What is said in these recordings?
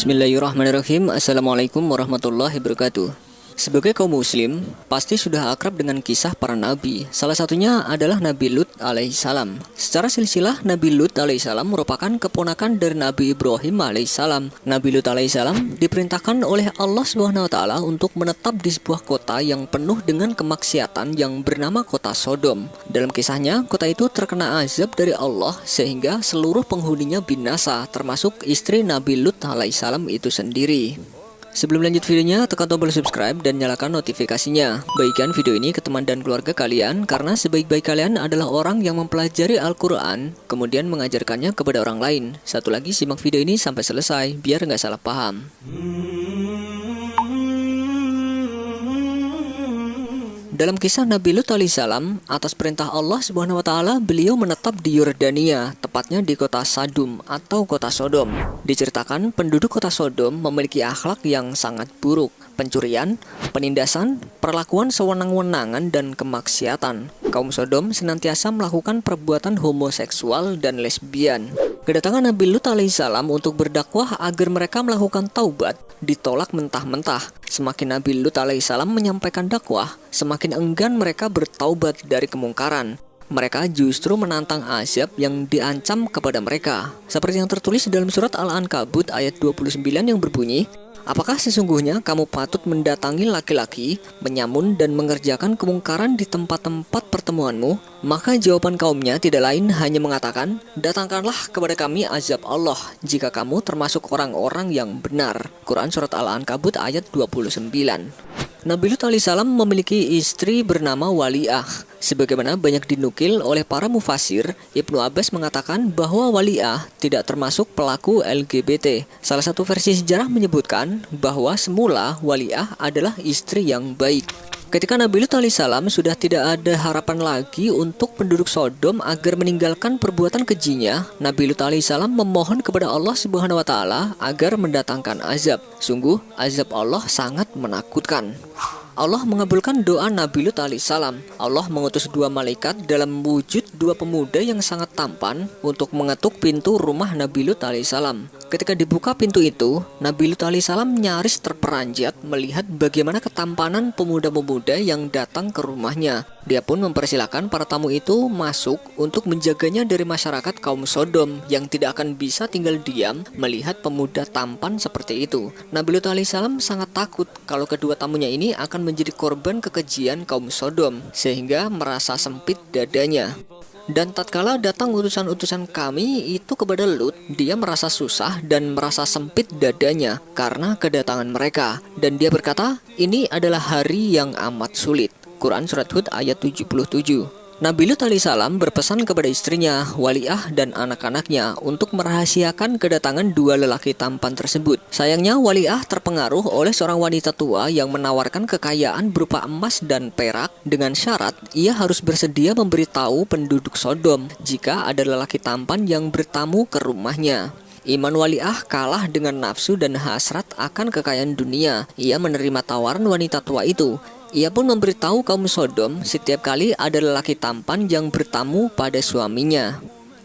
Bismillahirrahmanirrahim. Assalamualaikum warahmatullahi wabarakatuh. Sebagai kaum muslim, pasti sudah akrab dengan kisah para nabi. Salah satunya adalah Nabi Lut alaihissalam. Secara silsilah, Nabi Lut alaihissalam merupakan keponakan dari Nabi Ibrahim alaihissalam. Nabi Lut alaihissalam diperintahkan oleh Allah SWT untuk menetap di sebuah kota yang penuh dengan kemaksiatan yang bernama kota Sodom. Dalam kisahnya, kota itu terkena azab dari Allah sehingga seluruh penghuninya binasa, termasuk istri Nabi Lut alaihissalam itu sendiri. Sebelum lanjut videonya, tekan tombol subscribe dan nyalakan notifikasinya. Bagikan video ini ke teman dan keluarga kalian, karena sebaik-baik kalian adalah orang yang mempelajari Al-Quran, kemudian mengajarkannya kepada orang lain. Satu lagi, simak video ini sampai selesai, biar nggak salah paham. Dalam kisah Nabi Lut alaihissalam, atas perintah Allah SWT, beliau menetap di Yordania, tepatnya di kota Sadum atau kota Sodom. Diceritakan penduduk kota Sodom memiliki akhlak yang sangat buruk, pencurian, penindasan, perlakuan sewenang-wenangan, dan kemaksiatan. Kaum Sodom senantiasa melakukan perbuatan homoseksual dan lesbian. Kedatangan Nabi Lut alaihissalam untuk berdakwah agar mereka melakukan taubat ditolak mentah-mentah. Semakin Nabi Lut alaihissalam menyampaikan dakwah, semakin enggan mereka bertaubat dari kemungkaran. Mereka justru menantang azab yang diancam kepada mereka. Seperti yang tertulis dalam surat Al-Ankabut ayat 29 yang berbunyi, "Apakah sesungguhnya kamu patut mendatangi laki-laki, menyamun dan mengerjakan kemungkaran di tempat-tempat pertemuanmu?" Maka jawaban kaumnya tidak lain hanya mengatakan, "Datangkanlah kepada kami azab Allah jika kamu termasuk orang-orang yang benar." Quran Surat Al-Ankabut ayat 29. Nabi Lut alaihissalam memiliki istri bernama Wali'ah. Sebagaimana banyak dinukil oleh para mufasir, Ibnu Abbas mengatakan bahwa Wali'ah tidak termasuk pelaku LGBT. Salah satu versi sejarah menyebutkan bahwa semula Wali'ah adalah istri yang baik. Ketika Nabi Lut alaihissalam sudah tidak ada harapan lagi untuk penduduk Sodom agar meninggalkan perbuatan kejinya, Nabi Lut alaihissalam memohon kepada Allah SWT agar mendatangkan azab. Sungguh, azab Allah sangat menakutkan. Allah mengabulkan doa Nabi Lut alaihissalam. Allah mengutus dua malaikat dalam wujud dua pemuda yang sangat tampan untuk mengetuk pintu rumah Nabi Lut alaihissalam. Ketika dibuka pintu itu, Nabi Lut alaihissalam nyaris terperanjat melihat bagaimana ketampanan pemuda-pemuda yang datang ke rumahnya. Dia pun mempersilahkan para tamu itu masuk untuk menjaganya dari masyarakat kaum Sodom yang tidak akan bisa tinggal diam melihat pemuda tampan seperti itu. Nabi Lut alaihissalam sangat takut kalau kedua tamunya ini akan menjadi korban kekejian kaum Sodom, sehingga merasa sempit dadanya. Dan tatkala datang utusan-utusan kami itu kepada Lut, dia merasa susah dan merasa sempit dadanya karena kedatangan mereka. Dan dia berkata, "Ini adalah hari yang amat sulit." Quran Surat Hud ayat 77. Nabi Lut alaihissalam berpesan kepada istrinya, Wali'ah, dan anak-anaknya untuk merahasiakan kedatangan dua lelaki tampan tersebut. Sayangnya Wali'ah terpengaruh oleh seorang wanita tua yang menawarkan kekayaan berupa emas dan perak dengan syarat ia harus bersedia memberitahu penduduk Sodom jika ada lelaki tampan yang bertamu ke rumahnya. Iman Wali'ah kalah dengan nafsu dan hasrat akan kekayaan dunia. Ia menerima tawaran wanita tua itu. Ia pun memberitahu kaum Sodom setiap kali ada lelaki tampan yang bertamu pada suaminya.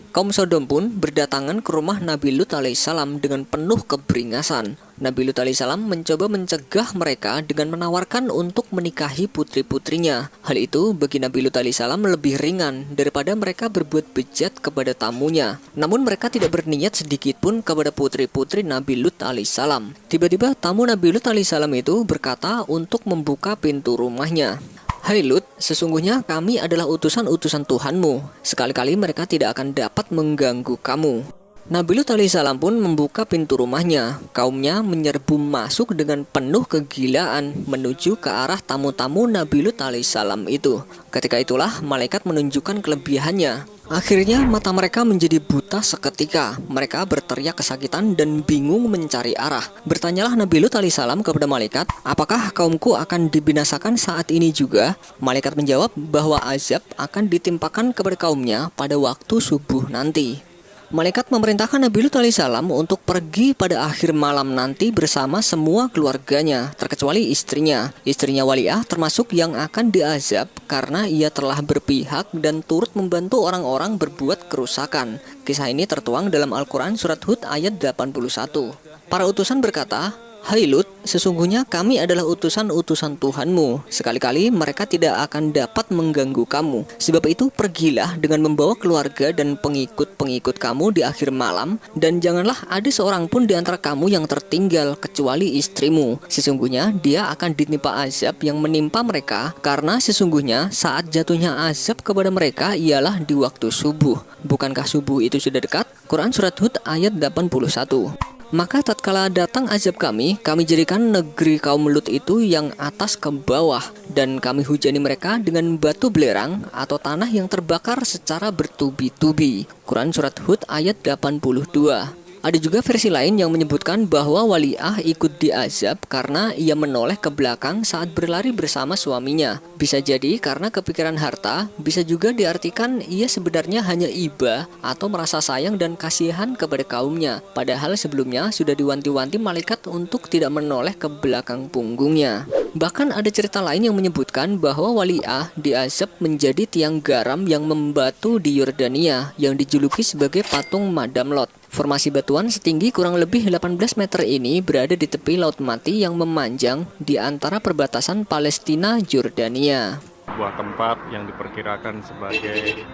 Kaum Sodom pun berdatangan ke rumah Nabi Lut alaihissalam dengan penuh keberingasan. Nabi Lut alaihissalam mencoba mencegah mereka dengan menawarkan untuk menikahi putri-putrinya. Hal itu bagi Nabi Lut alaihissalam lebih ringan daripada mereka berbuat bejat kepada tamunya. Namun mereka tidak berniat sedikit pun kepada putri-putri Nabi Lut alaihissalam. Tiba-tiba tamu Nabi Lut alaihissalam itu berkata untuk membuka pintu rumahnya. "Hai Lut, sesungguhnya kami adalah utusan-utusan Tuhanmu. Sekali-kali mereka tidak akan dapat mengganggu kamu." Nabi Lut alaihissalam pun membuka pintu rumahnya. Kaumnya menyerbu masuk dengan penuh kegilaan menuju ke arah tamu-tamu Nabi Lut alaihissalam itu. Ketika itulah malaikat menunjukkan kelebihannya. Akhirnya mata mereka menjadi buta seketika. Mereka berteriak kesakitan dan bingung mencari arah. Bertanyalah Nabi Lut alaihissalam kepada malaikat, "Apakah kaumku akan dibinasakan saat ini juga?" Malaikat menjawab bahwa azab akan ditimpakan kepada kaumnya pada waktu subuh nanti. Malaikat memerintahkan Nabi Lut alaihissalam untuk pergi pada akhir malam nanti bersama semua keluarganya, terkecuali istrinya. Istrinya Wali'ah termasuk yang akan diazab karena ia telah berpihak dan turut membantu orang-orang berbuat kerusakan. Kisah ini tertuang dalam Al-Quran Surat Hud ayat 81. Para utusan berkata, "Hai Lut, sesungguhnya kami adalah utusan-utusan Tuhanmu. Sekali-kali mereka tidak akan dapat mengganggu kamu. Sebab itu pergilah dengan membawa keluarga dan pengikut-pengikut kamu di akhir malam, dan janganlah ada seorang pun di antara kamu yang tertinggal kecuali istrimu. Sesungguhnya dia akan ditimpa azab yang menimpa mereka, karena sesungguhnya saat jatuhnya azab kepada mereka ialah di waktu subuh. Bukankah subuh itu sudah dekat?" Quran Surat Hud ayat 81. Maka tatkala datang azab kami jadikan negeri kaum Lut itu yang atas ke bawah, dan kami hujani mereka dengan batu belerang atau tanah yang terbakar secara bertubi-tubi. Quran Surat Hud ayat 82. Ada juga versi lain yang menyebutkan bahwa Wali'ah ikut diazab karena ia menoleh ke belakang saat berlari bersama suaminya. Bisa jadi karena kepikiran harta, bisa juga diartikan ia sebenarnya hanya iba atau merasa sayang dan kasihan kepada kaumnya. Padahal sebelumnya sudah diwanti-wanti malaikat untuk tidak menoleh ke belakang punggungnya. Bahkan ada cerita lain yang menyebutkan bahwa Wali'ah diazab menjadi tiang garam yang membatu di Yordania yang dijuluki sebagai patung Madam Lot. Formasi batuan setinggi kurang lebih 18 meter ini berada di tepi Laut Mati yang memanjang di antara perbatasan Palestina-Yordania. Sebuah tempat yang diperkirakan sebagai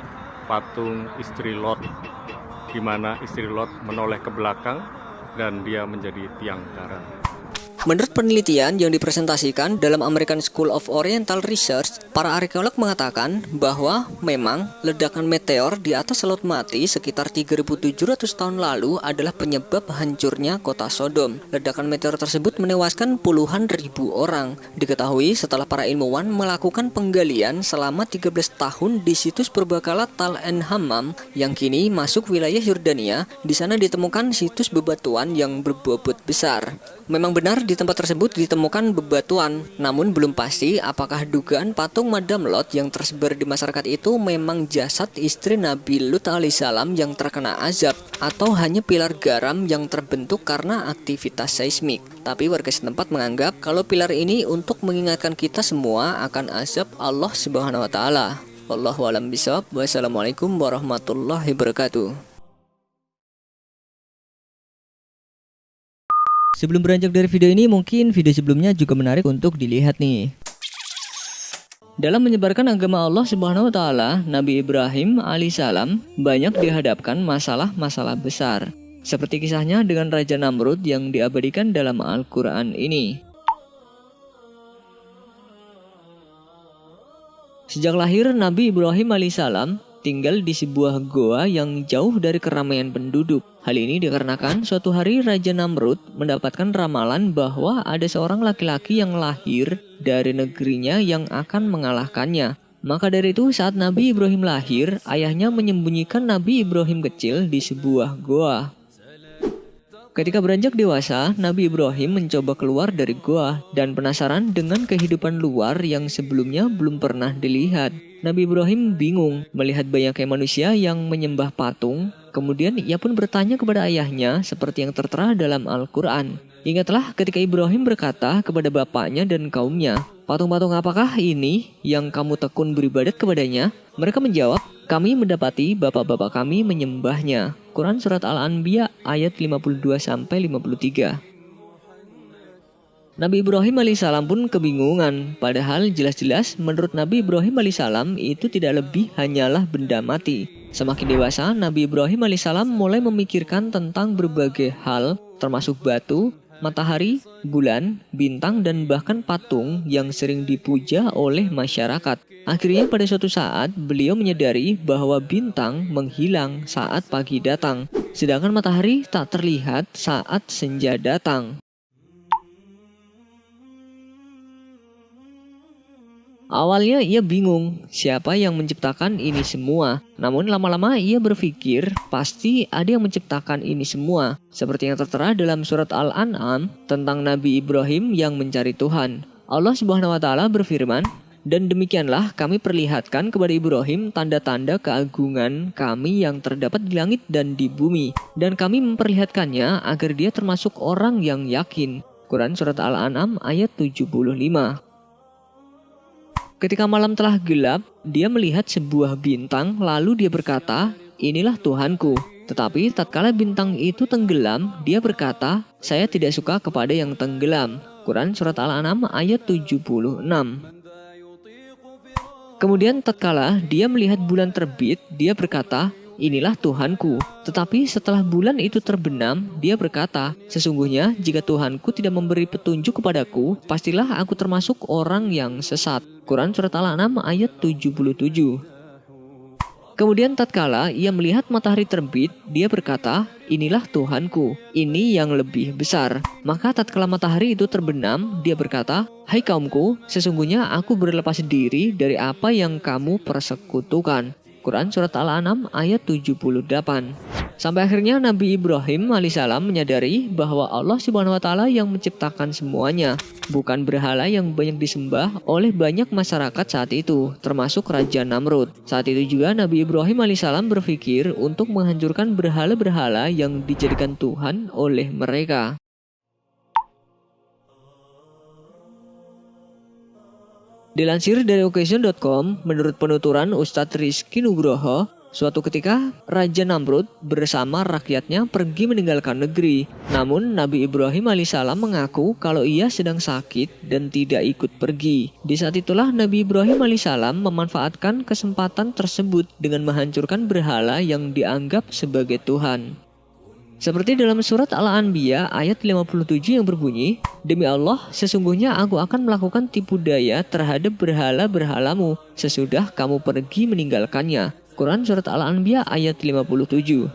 patung istri Lot, di mana istri Lot menoleh ke belakang dan dia menjadi tiang garam. Menurut penelitian yang dipresentasikan dalam American School of Oriental Research, para arkeolog mengatakan bahwa memang ledakan meteor di atas Laut Mati sekitar 3.700 tahun lalu adalah penyebab hancurnya kota Sodom. Ledakan meteor tersebut menewaskan puluhan ribu orang. Diketahui setelah para ilmuwan melakukan penggalian selama 13 tahun di situs purbakala Tal en Hammam yang kini masuk wilayah Yordania, di sana ditemukan situs bebatuan yang berbobot besar. Memang benar di tempat tersebut ditemukan bebatuan, namun belum pasti apakah dugaan patung Madam Lot yang tersebar di masyarakat itu memang jasad istri Nabi Lut alaihissalam yang terkena azab, atau hanya pilar garam yang terbentuk karena aktivitas seismik. Tapi warga setempat menganggap kalau pilar ini untuk mengingatkan kita semua akan azab Allah Subhanahu wa taala. Wallahu a'lam bishawab. Wassalamualaikum warahmatullahi wabarakatuh. Sebelum beranjak dari video ini, mungkin video sebelumnya juga menarik untuk dilihat nih. Dalam menyebarkan agama Allah Subhanahu wa taala, Nabi Ibrahim alaihissalam banyak dihadapkan masalah-masalah besar. Seperti kisahnya dengan Raja Namrud yang diabadikan dalam Al-Qur'an ini. Sejak lahir, Nabi Ibrahim alaihissalam tinggal di sebuah goa yang jauh dari keramaian penduduk. Hal ini dikarenakan suatu hari Raja Namrud mendapatkan ramalan bahwa ada seorang laki-laki yang lahir dari negerinya yang akan mengalahkannya. Maka dari itu saat Nabi Ibrahim lahir, ayahnya menyembunyikan Nabi Ibrahim kecil di sebuah goa. Ketika beranjak dewasa, Nabi Ibrahim mencoba keluar dari goa dan penasaran dengan kehidupan luar yang sebelumnya belum pernah dilihat. Nabi Ibrahim bingung melihat banyaknya manusia yang menyembah patung. Kemudian ia pun bertanya kepada ayahnya seperti yang tertera dalam Al-Quran. Ingatlah ketika Ibrahim berkata kepada bapaknya dan kaumnya, "Patung-patung apakah ini yang kamu tekun beribadat kepadanya?" Mereka menjawab, "Kami mendapati bapak-bapak kami menyembahnya." Quran Surat Al-Anbiya ayat 52-53. Nabi Ibrahim alaihissalam pun kebingungan, padahal jelas-jelas menurut Nabi Ibrahim alaihissalam itu tidak lebih hanyalah benda mati. Semakin dewasa, Nabi Ibrahim alaihissalam mulai memikirkan tentang berbagai hal, termasuk batu, matahari, bulan, bintang, dan bahkan patung yang sering dipuja oleh masyarakat. Akhirnya pada suatu saat, beliau menyadari bahwa bintang menghilang saat pagi datang, sedangkan matahari tak terlihat saat senja datang. Awalnya ia bingung siapa yang menciptakan ini semua. Namun lama-lama ia berpikir pasti ada yang menciptakan ini semua. Seperti yang tertera dalam surat Al-An'am tentang Nabi Ibrahim yang mencari Tuhan. Allah Subhanahu wa taala berfirman, "Dan demikianlah kami perlihatkan kepada Ibrahim tanda-tanda keagungan kami yang terdapat di langit dan di bumi. Dan kami memperlihatkannya agar dia termasuk orang yang yakin." Quran Surat Al-An'am ayat 75. Ketika malam telah gelap, dia melihat sebuah bintang, lalu dia berkata, "Inilah Tuhanku." Tetapi tatkala bintang itu tenggelam, dia berkata, "Saya tidak suka kepada yang tenggelam." Quran Surat Al-An'am ayat 76. Kemudian tatkala dia melihat bulan terbit, dia berkata, "Inilah Tuhanku." Tetapi setelah bulan itu terbenam, dia berkata, "Sesungguhnya jika Tuhanku tidak memberi petunjuk kepadaku, pastilah aku termasuk orang yang sesat." Quran Surat Al-An'am ayat 77. Kemudian tatkala ia melihat matahari terbit, dia berkata, "Inilah Tuhanku, ini yang lebih besar." Maka tatkala matahari itu terbenam, dia berkata, "Hai kaumku, sesungguhnya aku berlepas diri dari apa yang kamu persekutukan." Quran Surat Al-An'am ayat 78. Sampai akhirnya Nabi Ibrahim alaihissalam menyadari bahwa Allah Subhanahu wa Ta'ala yang menciptakan semuanya, bukan berhala yang banyak disembah oleh banyak masyarakat saat itu, termasuk Raja Namrud. Saat itu juga Nabi Ibrahim alaihissalam berpikir untuk menghancurkan berhala-berhala yang dijadikan Tuhan oleh mereka. Dilansir dari Occasion.com, menurut penuturan Ustadz Rizky Nugroho, suatu ketika Raja Namrud bersama rakyatnya pergi meninggalkan negeri. Namun Nabi Ibrahim alaihissalam mengaku kalau ia sedang sakit dan tidak ikut pergi. Di saat itulah Nabi Ibrahim alaihissalam memanfaatkan kesempatan tersebut dengan menghancurkan berhala yang dianggap sebagai Tuhan. Seperti dalam surat Al-Anbiya ayat 57 yang berbunyi, "Demi Allah, sesungguhnya aku akan melakukan tipu daya terhadap berhala-berhalamu sesudah kamu pergi meninggalkannya." Quran Surat Al-Anbiya ayat 57.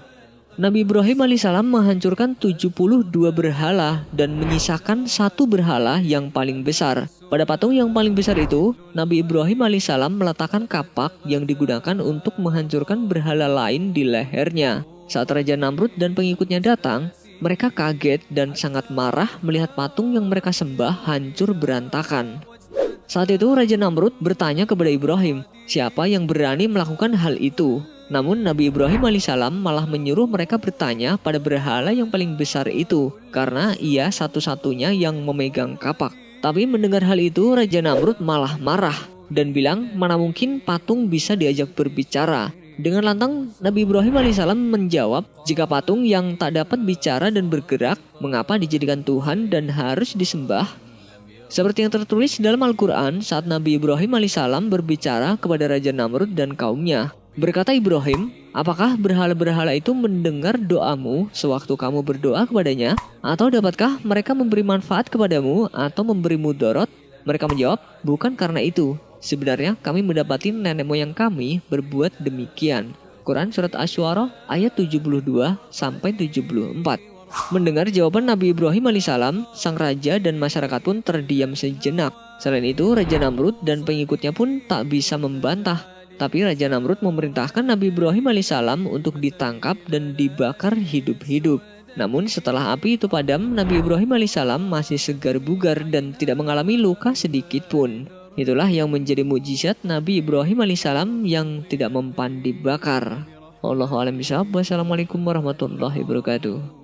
Nabi Ibrahim alaihissalam menghancurkan 72 berhala dan menyisakan satu berhala yang paling besar. Pada patung yang paling besar itu, Nabi Ibrahim alaihissalam meletakkan kapak yang digunakan untuk menghancurkan berhala lain di lehernya. Saat Raja Namrud dan pengikutnya datang, mereka kaget dan sangat marah melihat patung yang mereka sembah hancur berantakan. Saat itu Raja Namrud bertanya kepada Ibrahim, siapa yang berani melakukan hal itu? Namun Nabi Ibrahim alaihissalam malah menyuruh mereka bertanya pada berhala yang paling besar itu, karena ia satu-satunya yang memegang kapak. Tapi mendengar hal itu, Raja Namrud malah marah dan bilang mana mungkin patung bisa diajak berbicara. Dengan lantang, Nabi Ibrahim alaihissalam menjawab, jika patung yang tak dapat bicara dan bergerak, mengapa dijadikan Tuhan dan harus disembah? Seperti yang tertulis dalam Al-Quran saat Nabi Ibrahim alaihissalam berbicara kepada Raja Namrud dan kaumnya. Berkata Ibrahim, apakah berhala-berhala itu mendengar doamu sewaktu kamu berdoa kepadanya? Atau dapatkah mereka memberi manfaat kepadamu atau memberi mudarat? Mereka menjawab, bukan karena itu. Sebenarnya kami mendapati nenek moyang kami berbuat demikian. Quran Surat Asy-Syu'ara ayat 72-74. Mendengar jawaban Nabi Ibrahim alaihissalam, sang raja dan masyarakat pun terdiam sejenak. Selain itu, Raja Namrud dan pengikutnya pun tak bisa membantah. Tapi Raja Namrud memerintahkan Nabi Ibrahim alaihissalam untuk ditangkap dan dibakar hidup-hidup. Namun setelah api itu padam, Nabi Ibrahim alaihissalam masih segar bugar dan tidak mengalami luka sedikit pun. Itulah yang menjadi mukjizat Nabi Ibrahim alaihissalam yang tidak mempan dibakar. Wallahu a'lam bishawab. Wassalamualaikum warahmatullahi wabarakatuh.